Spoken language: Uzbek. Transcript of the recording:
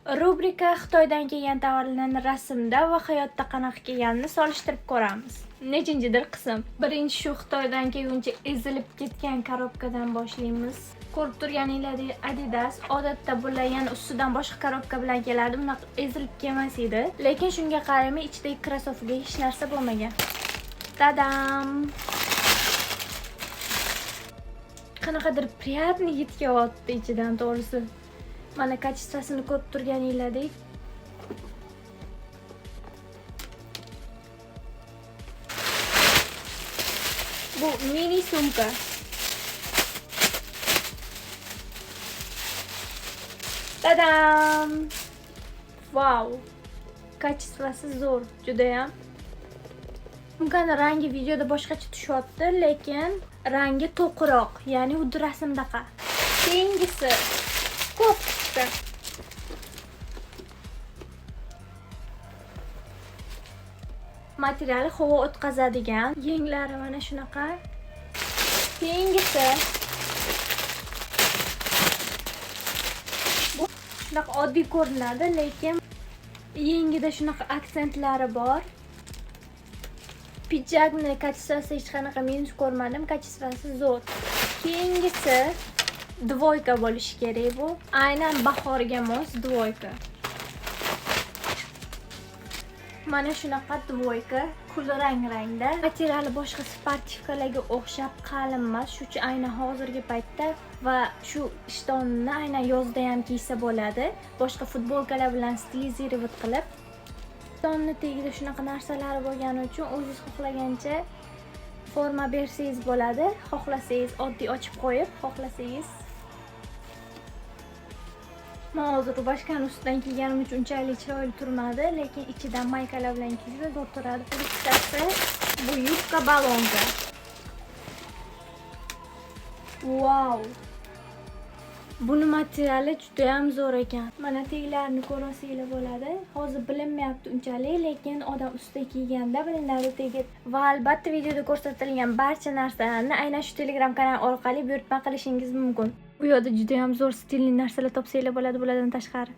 Rubrika Xitoydan kelgan tovarlarni rasmda va hayotda qanaqa kelganini solishtirib ko'ramiz. Nechinchidir qism. Birinchi shu Xitoydan kelguncha ezilib ketgan korobkadan boshlaymiz. Ko'rib turganinglardek Adidas odatda bular yana ustidan boshqa korobka bilan keladi. Bunaqa ezilib kelmas edi. Lekin shunga qaramay ichidagi krossovkaga hech narsa bo'lmagan. Tadam! Qanaqadir приятный hid kelyapti ichidan to'g'risi. Mana kачествосini ko'rib turganinglardek. Bu mini sumka. Tadam! Wow! Kачествоsi zo'r, juda ham. Sumkani rangi videoda boshqacha tushyapti, lekin rangi to'qroq, ya'ni xuddi rasmdaqa. Keyingisi kofta. Materiali havo o'tkazadigan, yenglari mana shunaqa. Keyingisi bu shunaqa oddiy ko'rinadi, lekin yengida shunaqa aksentlari bor. Pijagni kачествоsi hech qanaqa minus ko'rmadim, kачествоsi zo'r. Keyingisi dvoyka bo'lishi kerak bu. Aynan bahorga mos dvoyka. Mana shunaqa dvoyka, kulrang-rangda. Materiali boshqa sportivkalarga o'xshab qalin emas, shuning aynan hozirgi paytda va shu ishtonni aynan yozda ham kiysa bo'ladi. Boshqa futbolkalar bilan stilizировать qilib tonni tagida shunaqa narsalari bo'lgani uchun o'zingiz xohlagancha forma bersangiz bo'ladi. Xohlasangiz oddiy ochib qo'yib, xohlasangiz men hozir rubashkani ustidan kiyganim uchun unchalik chiroyli turmadi, lekin ichidan maykalar bilan kiysa zo'r turadi. Bittasi bu yubka balonka. Wow! Buni materiali juda ham zo'r ekan. Mana teglarini ko'rasizlar bo'ladi. Hozir bilinmayapti unchalik, lekin odam ustida kiyganda bilinadi tegi. Va albatta videoda ko'rsatilgan barcha narsalarni aynan shu Telegram kanal orqali buyurtma qilishingiz mumkin. Bu yerda juda ham zo'r stilli narsalar topsanglar bo'ladi bulardan tashqari.